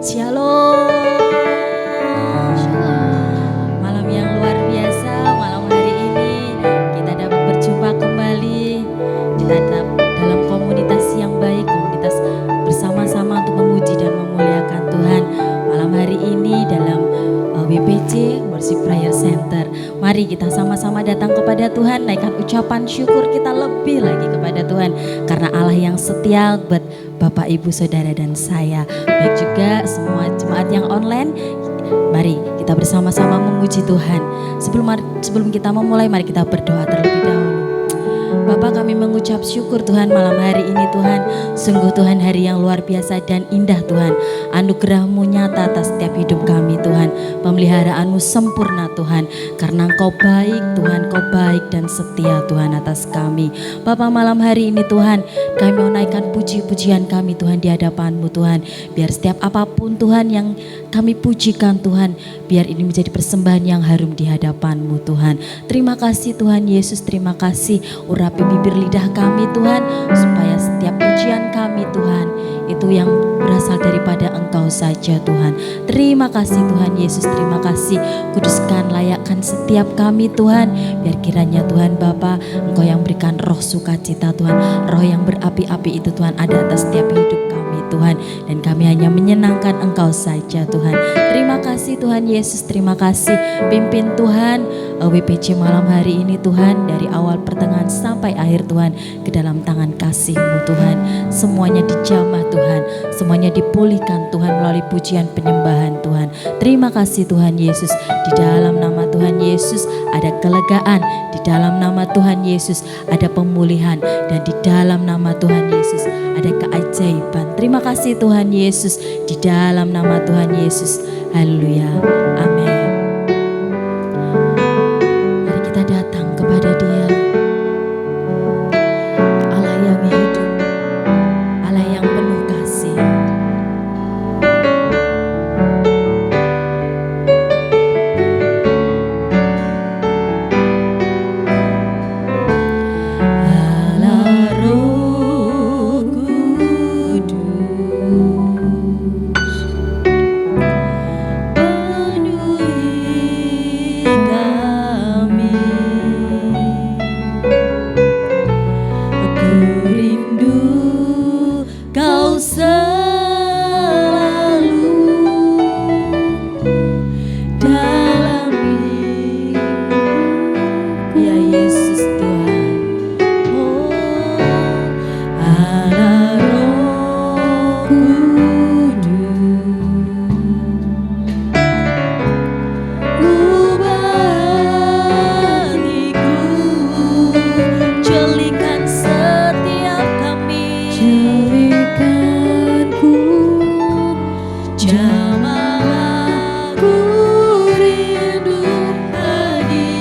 Shalom. Malam yang luar biasa, malam hari ini kita dapat berjumpa kembali. Kita dalam komunitas yang baik, komunitas bersama-sama untuk memuji dan memuliakan Tuhan. Malam hari ini dalam WPC Worship Prayer Center. Mari kita sama-sama datang kepada Tuhan, naikkan ucapan syukur kita lebih lagi kepada Tuhan. Karena Allah yang setia buat Bapak, Ibu, Saudara, dan saya. Baik juga semua jemaat yang online. Mari kita bersama-sama memuji Tuhan. Sebelum kita memulai, mari kita berdoa terlebih dahulu. Bapa, kami mengucap syukur Tuhan malam hari ini Tuhan. Sungguh Tuhan hari yang luar biasa dan indah Tuhan. Anugerah-Mu nyata atas setiap hidup kami Tuhan. Pemeliharaan-Mu sempurna Tuhan. Karena Engkau baik Tuhan, Engkau baik dan setia Tuhan atas kami. Bapa, malam hari ini Tuhan, kami menaikkan puji-pujian kami Tuhan di hadapan-Mu Tuhan. Biar setiap apapun Tuhan yang kami pujikan Tuhan, biar ini menjadi persembahan yang harum di hadapan-Mu Tuhan. Terima kasih Tuhan Yesus, terima kasih. Urapi bibir lidah kami Tuhan, supaya setiap pujian kami Tuhan itu yang berasal daripada Engkau saja Tuhan. Terima kasih Tuhan Yesus, terima kasih. Kuduskan, layakkan setiap kami Tuhan, biar kiranya Tuhan Bapa, Engkau yang berikan roh sukacita Tuhan, roh yang berapi-api itu Tuhan ada atas setiap hidup kami Tuhan, dan kami hanya menyenangkan Engkau saja Tuhan. Terima kasih Tuhan Yesus, terima kasih. Pimpin Tuhan WPC malam hari ini Tuhan, dari awal pertengahan sampai akhir Tuhan, ke dalam tangan kasih-Mu Tuhan. Semuanya dijamah Tuhan, semuanya dipulihkan Tuhan melalui pujian penyembahan Tuhan. Terima kasih Tuhan Yesus. Di dalam nama Tuhan Yesus ada kelegaan, di dalam nama Tuhan Yesus ada pemulihan, dan di dalam nama Tuhan Yesus ada keajaiban. Terima kasih Tuhan Yesus, di dalam nama Tuhan Yesus. Haleluya, amin. Mari kita datang kepada Dia, Allah yang hidup, Allah yang penuh kasih. Allah Roh Kudus, penuhi kami. Aku rindu Kau selalu dalam hidupku, ya Yesus Tuhan. Oh, Allah Roh Kudus, ubah hatiku, jelikan setiap kami, jelikanku, jamahlah ku rindu hadirat-Mu.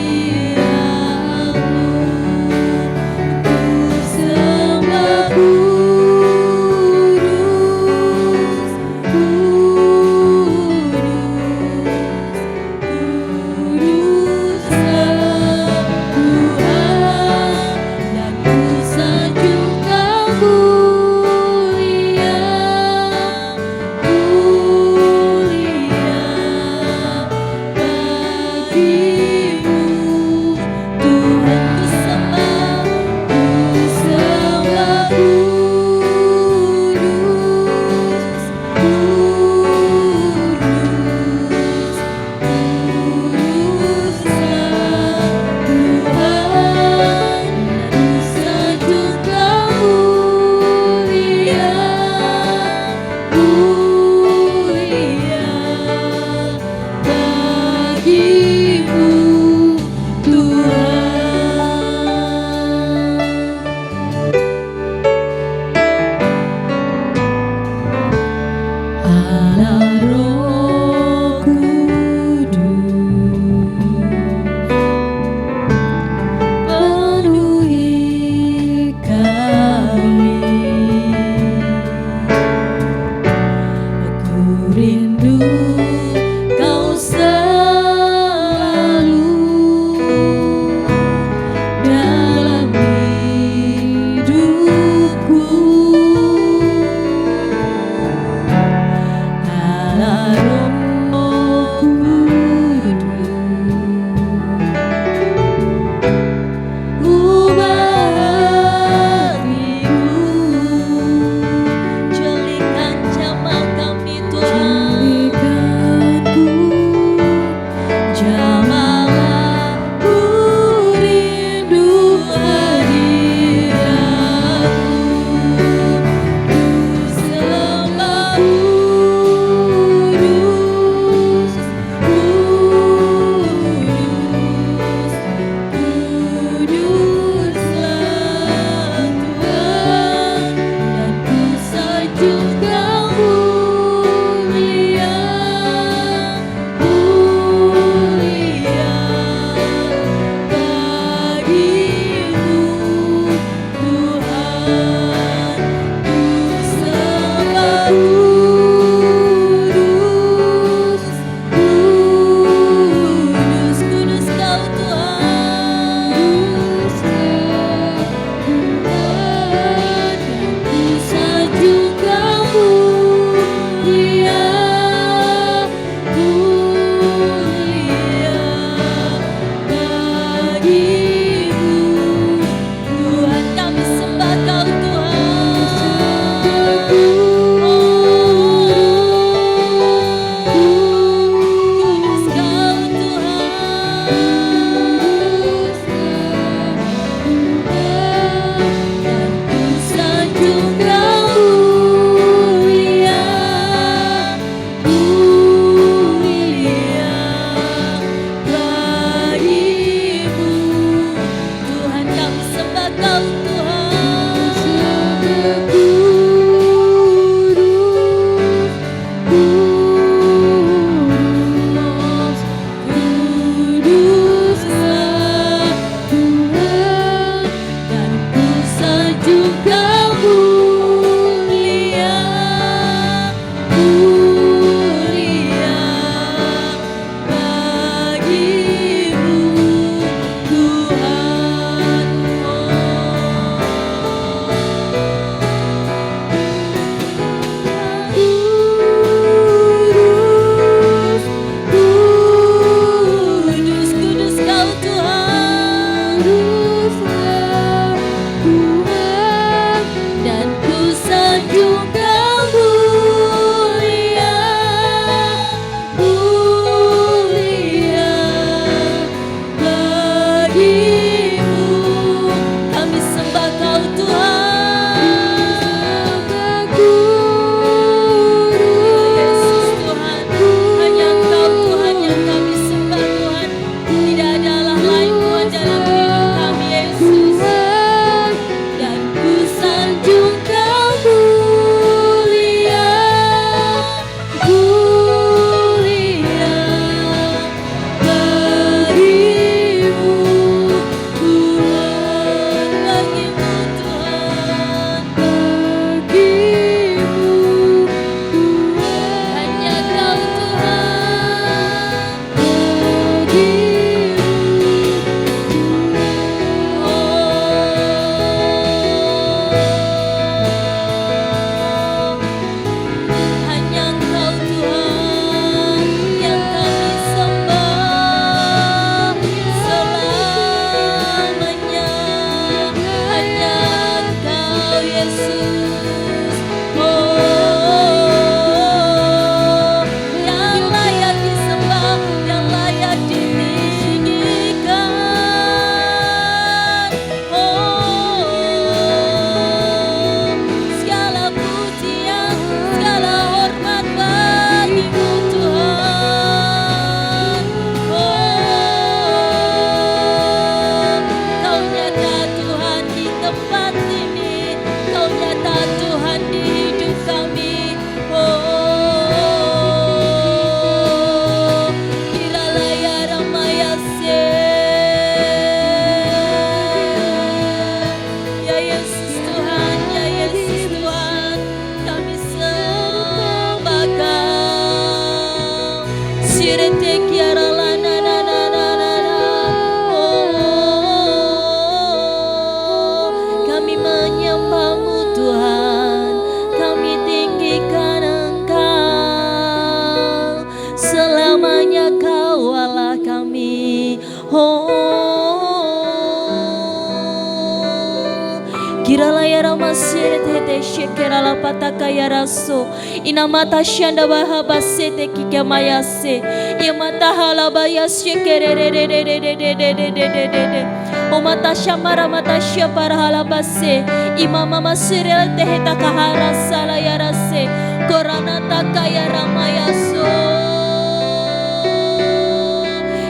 Kirala ya ramasere tete shekera la pataka ya raso. Inamata shanda bahaba sete kikamayase. Yamata halaba ya shekere de de de de de de de de de de de. Omata shamara mata shapara halabase. Imama masere teheta kahara sala ya rase. Korana takaya ramayaso.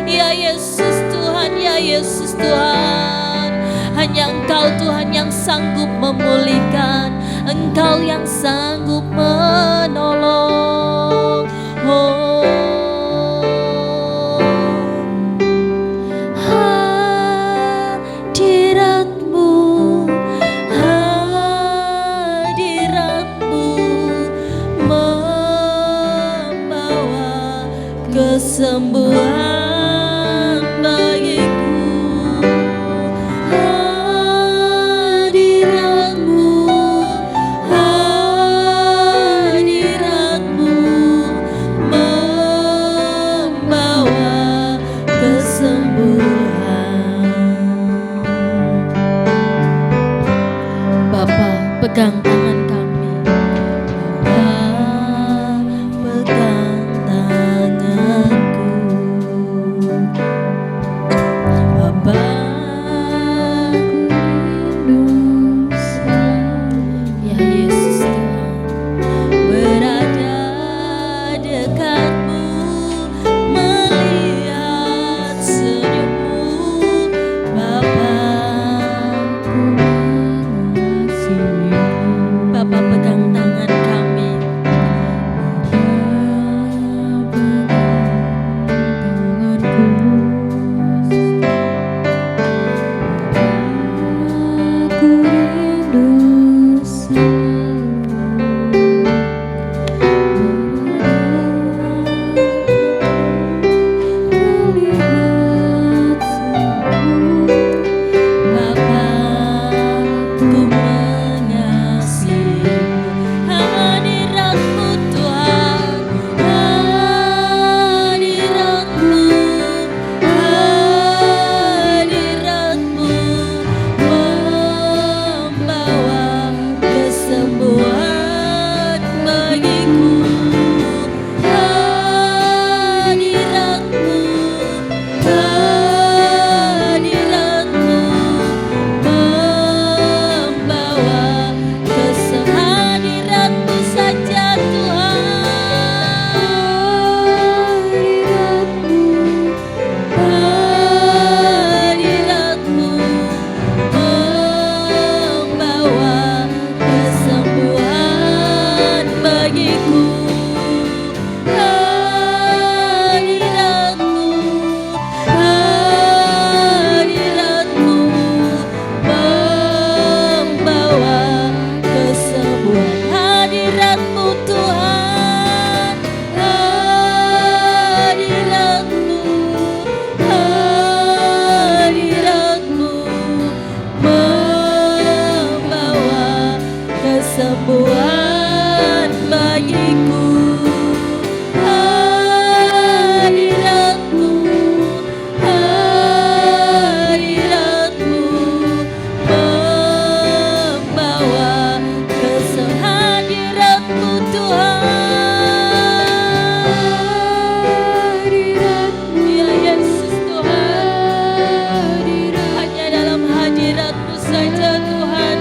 Ya Yesus Tuhan, ya Yesus Tuhan. Hanya Engkau Tuhan yang sanggup memulihkan, Engkau yang sanggup menolong. Oh. Hadiratmu, hadiratmu membawa kesembuhan. Pegang tangan kami, Bapa, pegang tanganku, Bapa, rindu ya Yesus Tuhan, berada dekatmu, melihat senyummu, Bapa. Bapa pegang tangan kami, aku rindu kesembuhan bagiku. Hadiratmu, hadiratmu membawa hadiratmu Tuhan. Hadiratmu ya Yesus Tuhan. Hanya dalam hadiratmu saja Tuhan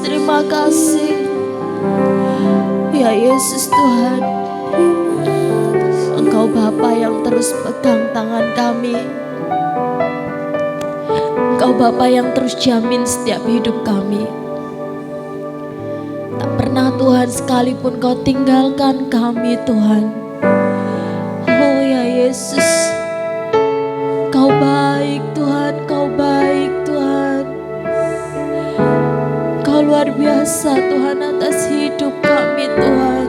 terima kasih. Ya Yesus Tuhan, Engkau Bapa yang terus pegang tangan kami. Engkau Bapa yang terus jamin setiap hidup kami. Tak pernah Tuhan sekalipun Kau tinggalkan kami Tuhan. Oh ya Yesus, Kau baik Tuhan, Kau baik Tuhan. Kau luar biasa Tuhan atas hidup kami Tuhan.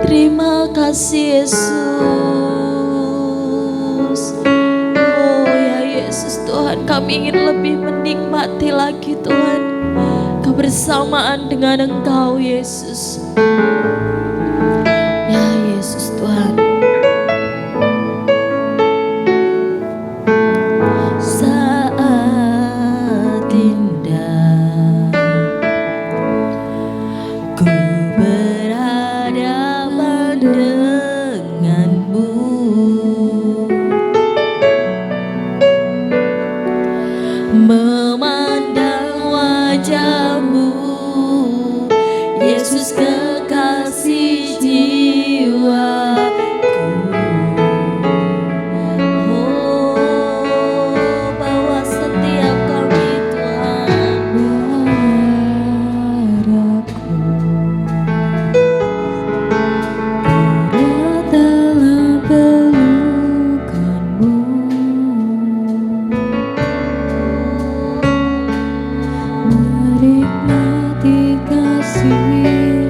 Terima kasih Yesus. Oh ya Yesus Tuhan, kami ingin lebih menikmati lagi Tuhan kebersamaan dengan Engkau Yesus. Ya Yesus Tuhan. Saat indah ku berhadapan denganmu, memandang wajahmu Yesus kekasih jiwaku. Oh, bawa setiap kami Tuhan, berharapku berat dalam pelukanmu, menikmati kasih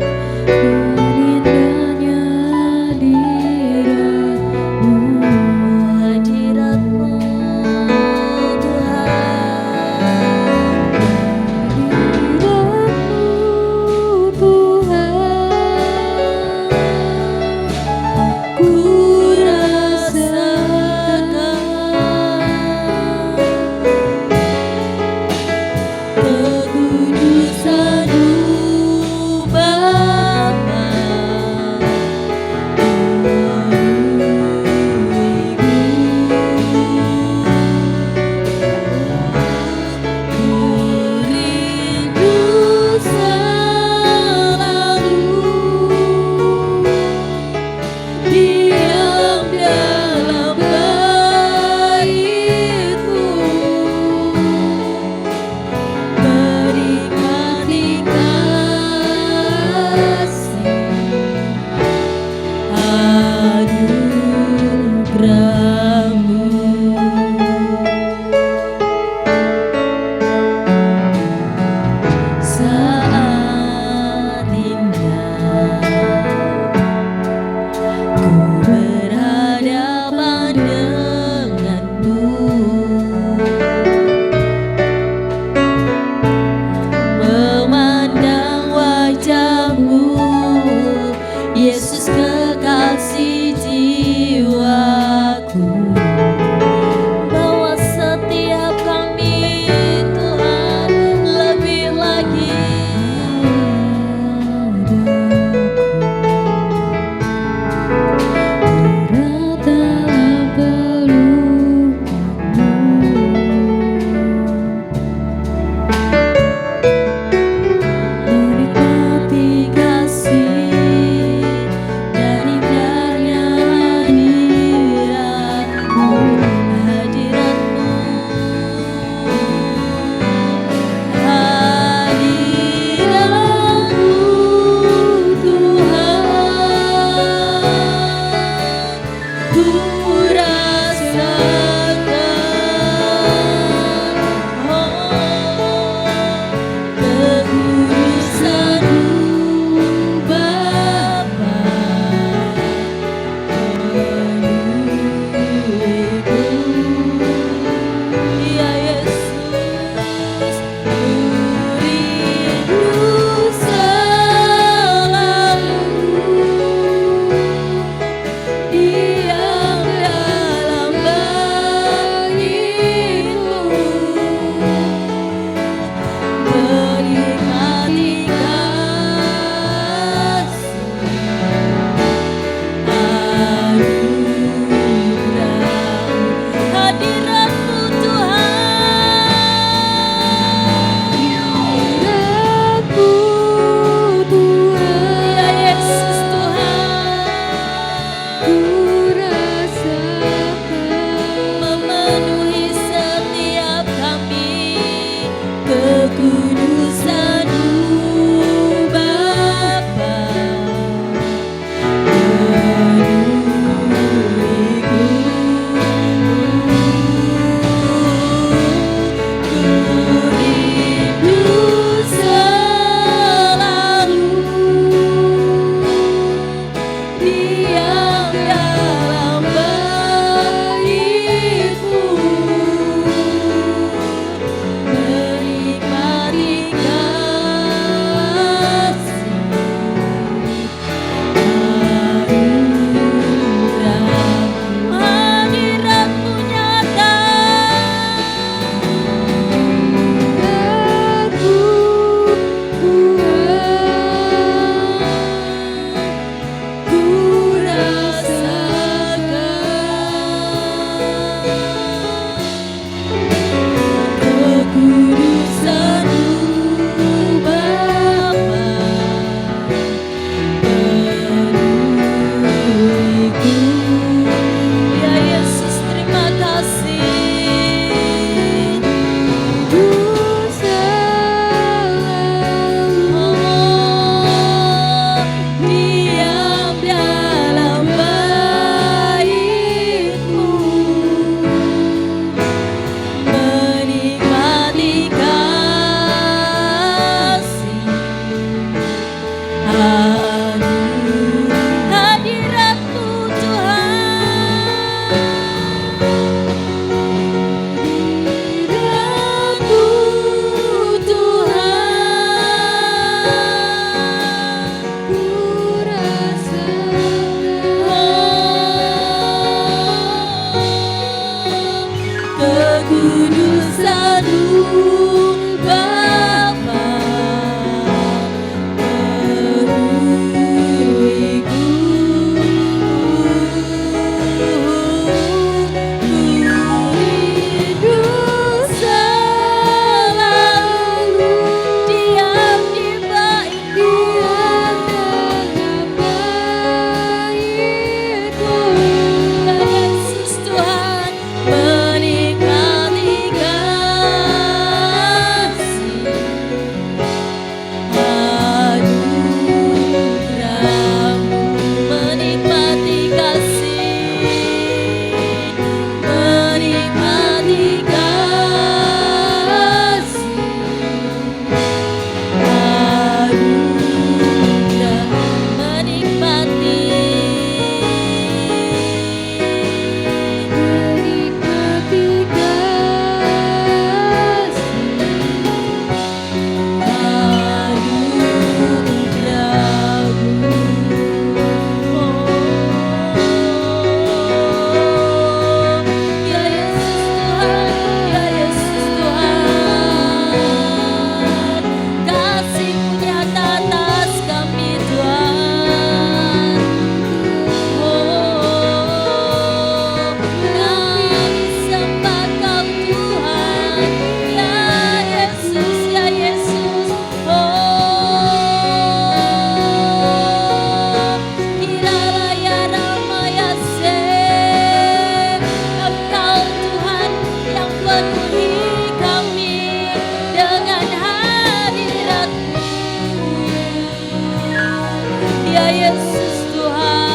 ya Yesus Tuhan.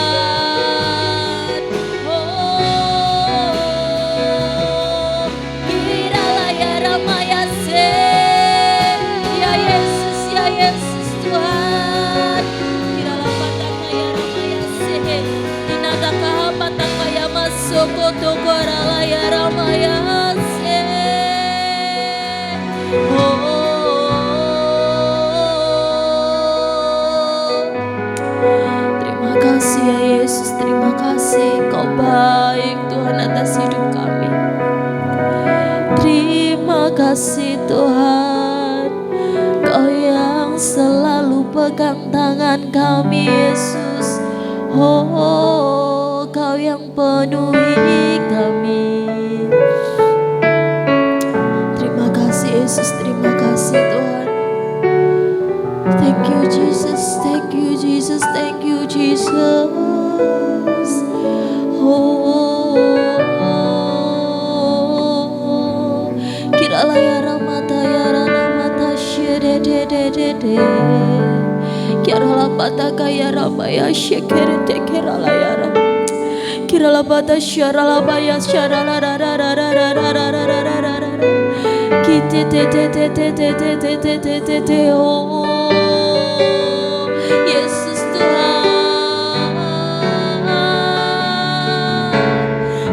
Oh, kiralah ya Ramaya se, ya Yesus Tuhan. Kiralah pataka ya Ramaya se, inagaka pataka ya masoko tokorala ya Ramaya se. Terima kasih ya Yesus, terima kasih Kau baik Tuhan atas hidup kami. Terima kasih Tuhan, Kau yang selalu pegang tangan kami Yesus. Oh, Kau yang penuhi kami. Terima kasih Yesus, terima kasih Tuhan. Thank you Jesus, thank you Jesus, thank you Jesus. Oh, kiralah ya ramata ya ranamata shedededede. Kiralah pataka ya ramaya shekerete kiralah ya ram. Kiralah pata syarala baya syarala rarararararararararara. Kite te te te te te te te te te te te. Oh Yesus Tuhan,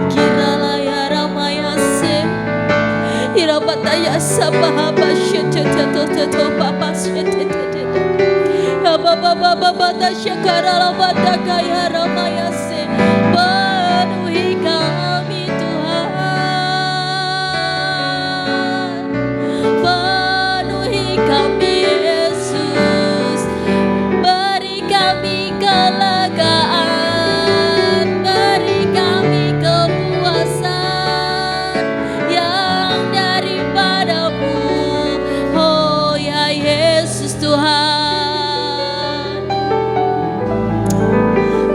kiralah ya ramaya se, irapata ya sabahaba shete te te te te papa shete te te te. Baba baba bata syakarala bata kaya ramaya se. Penuhi kami Tuhan, penuhi kami Yesus, beri kami kelegaan, beri kami kepuasan yang daripadamu. Oh ya Yesus Tuhan,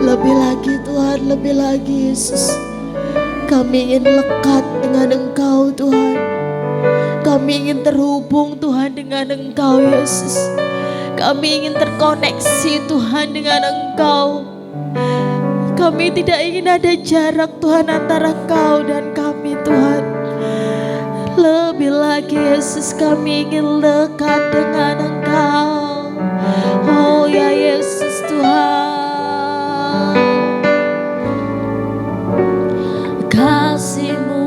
lebih lagi Tuhan, lebih lagi Yesus. Kami ingin lekat dengan Engkau Tuhan. Kami ingin terhubung Tuhan dengan Engkau Yesus. Kami ingin terkoneksi Tuhan dengan Engkau. Kami tidak ingin ada jarak Tuhan antara Engkau dan kami Tuhan. Lebih lagi Yesus, kami ingin dekat dengan Engkau. Oh ya Yesus Tuhan, kasih-Mu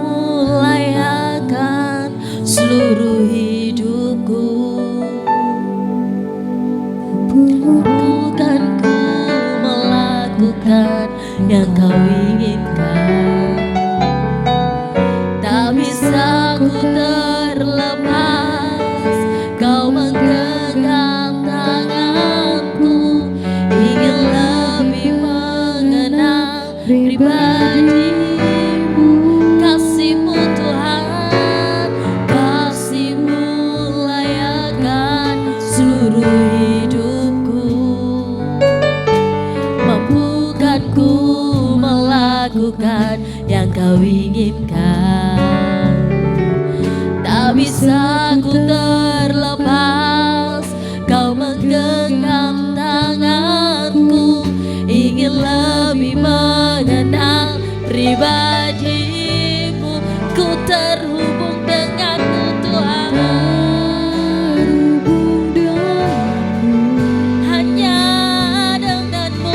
layakan seluruh hidupku. Bukan ku melakukan yang Kau inginkan, tak bisa ku terlepas. Kau menggenggam tanganku, ingin lebih mengenal pribadi-Mu. Kasih-Mu Tuhan, kasih-Mu layakan seluruh hidupku. Mampukan ku melakukan yang Kau inginkan, tak bisa ku terlepas. Kau menggenggam tanganku, ingin lebih mengenal pribadi-Mu. Ku terhubung denganmu Tuhan, terhubung denganmu, hanya denganmu.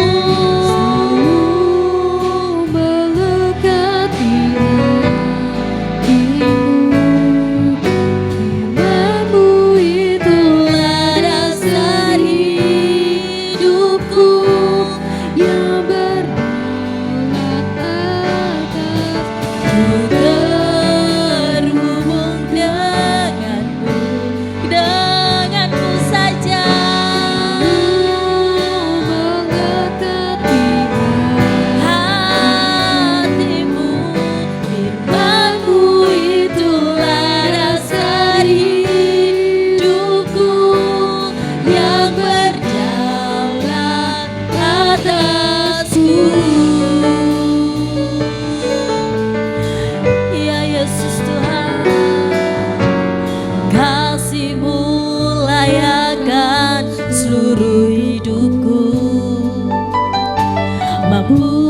Melekat di hatimu, namamu itulah dasar hidupku yang berdaulat atas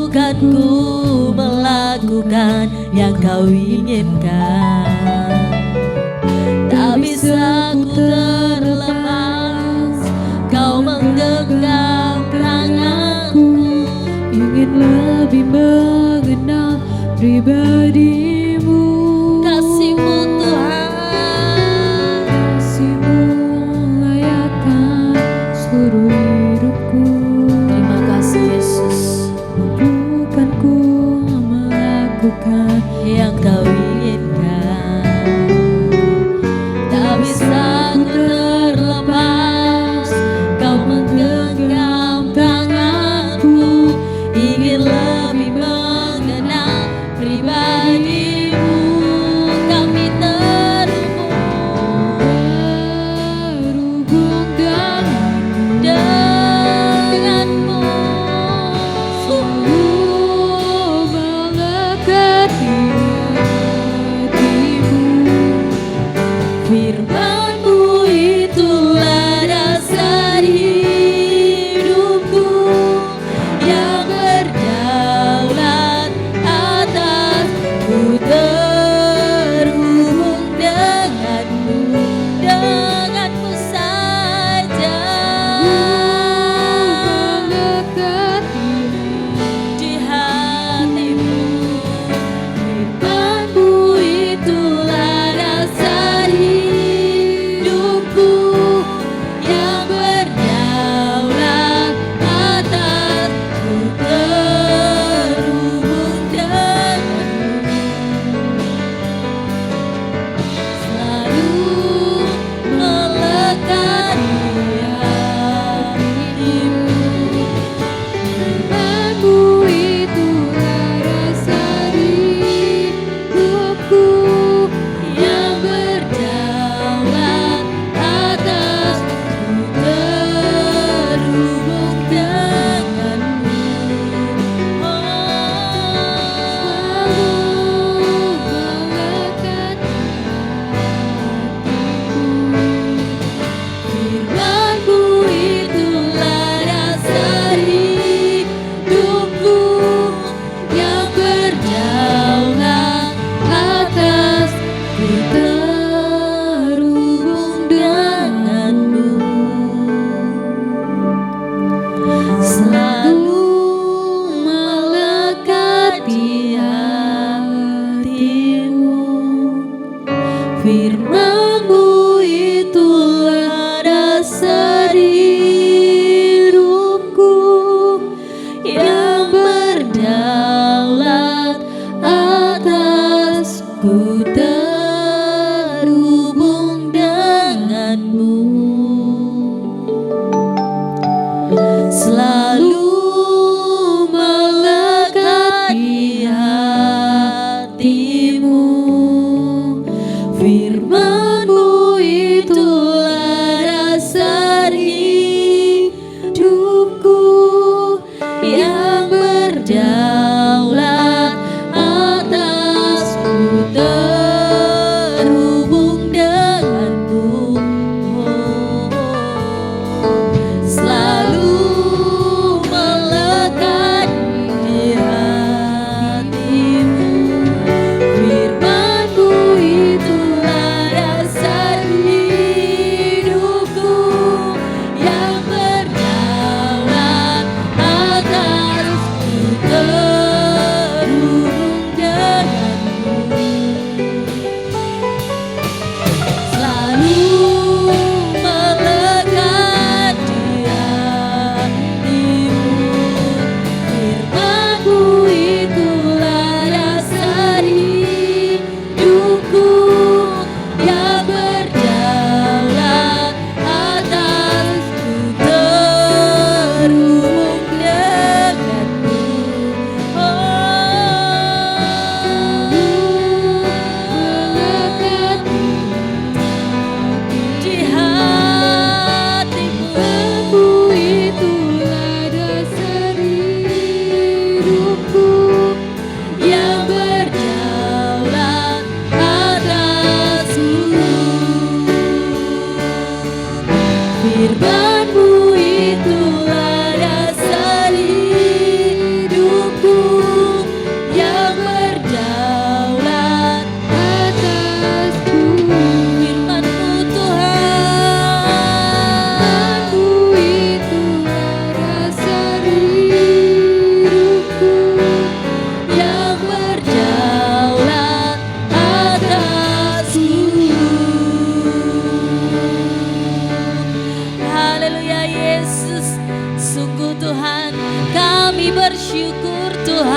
bukan ku melakukan yang kau inginkan. Tak bisa ku terlepas, kau menggenggam tanganku. Ingin lebih mengenal pribadimu, Kasih-Mu Tuhan, kasih-Mu melayakkan seluruh hidupku. terima kasih Yesus, Bukan ku melakukan yang kau inginkan. Tak bisa ku terlepas, kau menggenggam tanganku. Ingin lebih mengenal pribadimu. Kami terhubung denganmu. melekat di hatimu. Firman-Mu itulah dasar hidupku, yang berdaulat atas. Ku terhubung denganmu saja. Melekat Di hatimu, firman-Mu itulah dasar hidupku, yang berdaulat atas. Ku terhubung denganmu, selalu melekat di hatimu. Firman-Mu itulah dasar hidupku, Yang berdaulat atas. Ku terhubung denganmu. melekat di hatiku. Firman-Mu itulah dasar hidupku, yang berdaulat atas. Ku terhubung denganmu, selalu melekat di hatimu. Firman-Mu itulah dasar hidupku, yang berdaulat atas. Ku terhubung denganmu, selalu melekat di hatimu. Firman-Mu itulah dasar hidupku, yang berdaulat atas. Ku terhubung denganmu, selalu kami bersyukur Tuhan.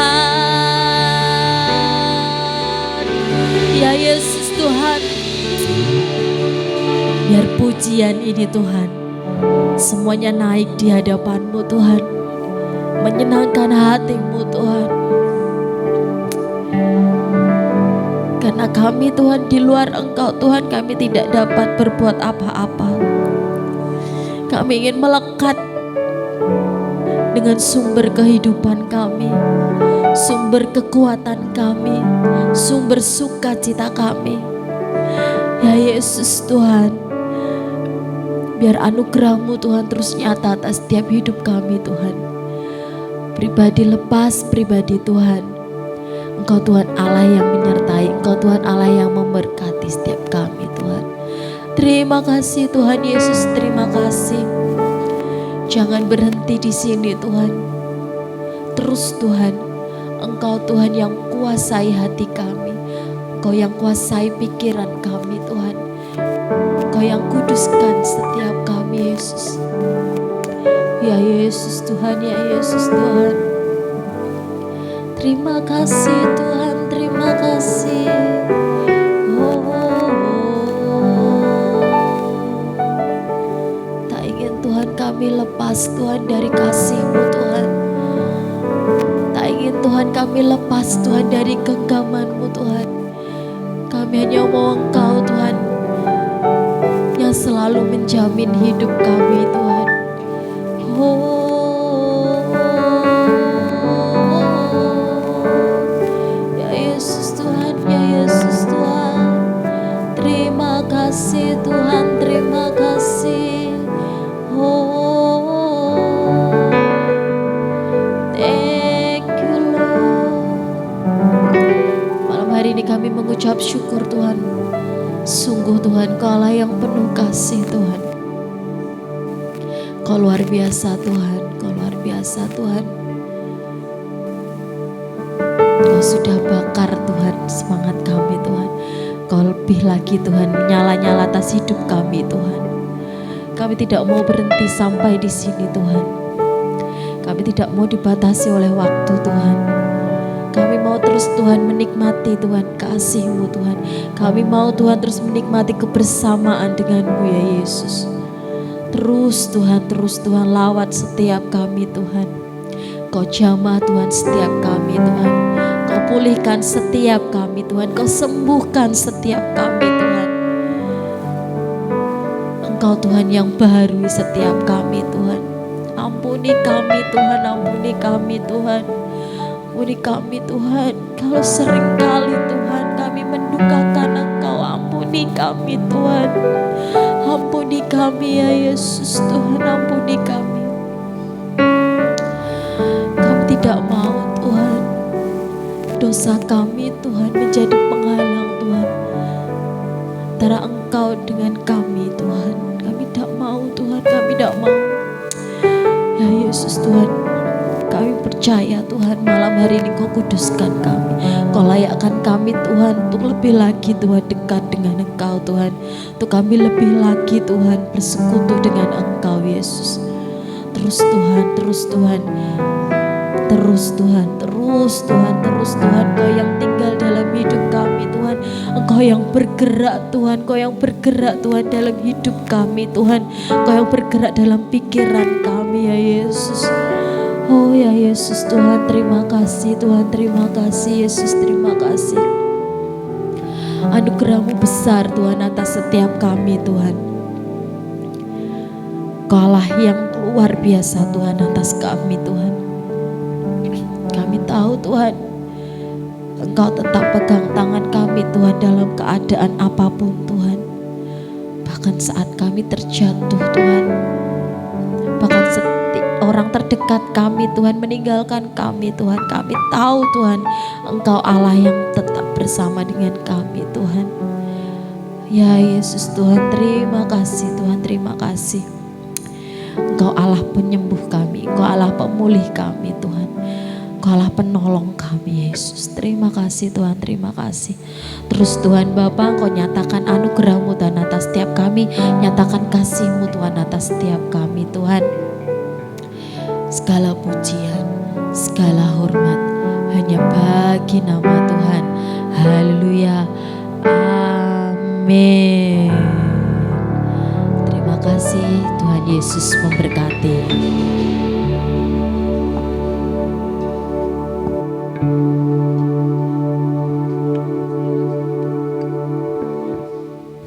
Ya Yesus Tuhan, biar pujian ini Tuhan semuanya naik di hadapan-Mu Tuhan, menyenangkan hati-Mu Tuhan. Karena kami Tuhan di luar Engkau Tuhan, kami tidak dapat berbuat apa-apa. Kami ingin melekat dengan sumber kehidupan kami, sumber kekuatan kami, sumber sukacita kami. Ya Yesus Tuhan, biar anugerah-Mu Tuhan terus nyata atas setiap hidup kami Tuhan. Pribadi lepas pribadi Tuhan. Engkau Tuhan Allah yang menyertai, Engkau Tuhan Allah yang memberkati setiap kami Tuhan. Terima kasih Tuhan Yesus, terima kasih. Jangan berhenti di sini Tuhan. Terus Tuhan, Engkau Tuhan yang kuasai hati kami, Engkau yang kuasai pikiran kami Tuhan. Engkau yang kuduskan setiap kami Yesus. Ya Yesus Tuhan, ya Yesus Tuhan. Terima kasih Tuhan, terima kasih. Tak ingin Tuhan kami lepas Tuhan dari kasih-Mu Tuhan. Tak ingin Tuhan kami lepas Tuhan dari genggaman-Mu Tuhan. Kami hanya mau Engkau Tuhan yang selalu menjamin hidup kami Tuhan. Kasih Tuhan, terima kasih. Thank you Lord. Malam hari ini kami mengucap syukur Tuhan. Sungguh Tuhan, Kau Allah yang penuh kasih Tuhan. Kau luar biasa Tuhan, Kau luar biasa Tuhan. Kau sudah bakar Tuhan semangat kami Tuhan. Kau lebih lagi Tuhan menyala-nyala atas hidup kami Tuhan. Kami tidak mau berhenti sampai di sini Tuhan. Kami tidak mau dibatasi oleh waktu Tuhan. Kami mau terus Tuhan menikmati Tuhan kasih-Mu Tuhan. Kami mau Tuhan terus menikmati kebersamaan dengan-Mu ya Yesus. Terus Tuhan lawat setiap kami Tuhan. Kau jamah Tuhan setiap kami Tuhan. Kau pulihkan setiap kami Tuhan. Kau sembuhkan setiap kami Tuhan. Engkau Tuhan yang baharui setiap kami Tuhan. Ampuni kami Tuhan, ampuni kami Tuhan. Ampuni kami Tuhan. Kalau seringkali Tuhan kami mendukakan Engkau, ampuni kami Tuhan. Ampuni kami ya Yesus Tuhan, ampuni kami. Kami tidak mau Tuhan dosa kami Tuhan menjadi penghalang Tuhan antara Engkau dengan kami Tuhan. Kami tidak mau Tuhan, kami tidak mau. Ya Yesus Tuhan, kami percaya Tuhan malam hari ini Kau kuduskan kami. Kau layakkan kami Tuhan untuk lebih lagi Tuhan dekat dengan Engkau Tuhan. Untuk kami lebih lagi Tuhan bersekutu dengan Engkau Yesus. Terus Tuhan, terus Tuhan. Terus Tuhan, terus Tuhan, terus Tuhan. Kau yang tinggal dalam hidup kami Tuhan. Engkau yang bergerak Tuhan. Kau yang bergerak Tuhan dalam hidup kami Tuhan. Kau yang bergerak dalam pikiran kami ya Yesus. Oh ya Yesus Tuhan, terima kasih Tuhan, terima kasih Yesus, terima kasih. Anugerah-Mu besar Tuhan atas setiap kami Tuhan. Kau Allah yang luar biasa Tuhan atas kami Tuhan. Kami tahu Tuhan, Engkau tetap pegang tangan kami Tuhan dalam keadaan apapun Tuhan. Bahkan saat kami terjatuh Tuhan, bahkan orang terdekat kami Tuhan meninggalkan kami Tuhan. Kami tahu Tuhan, Engkau Allah yang tetap bersama dengan kami Tuhan. Ya Yesus Tuhan, terima kasih Tuhan, terima kasih. Engkau Allah penyembuh kami, Engkau Allah pemulih kami Tuhan. Engkau Allah penolong kami Yesus. Terima kasih Tuhan, terima kasih. Terus Tuhan Bapa, Engkau nyatakan anugerah-Mu Tuhan atas setiap kami. Nyatakan kasih-Mu Tuhan atas setiap kami Tuhan. Segala pujian, Segala hormat hanya bagi nama Tuhan. Haleluya. Amin. Terima kasih, Tuhan Yesus memberkati.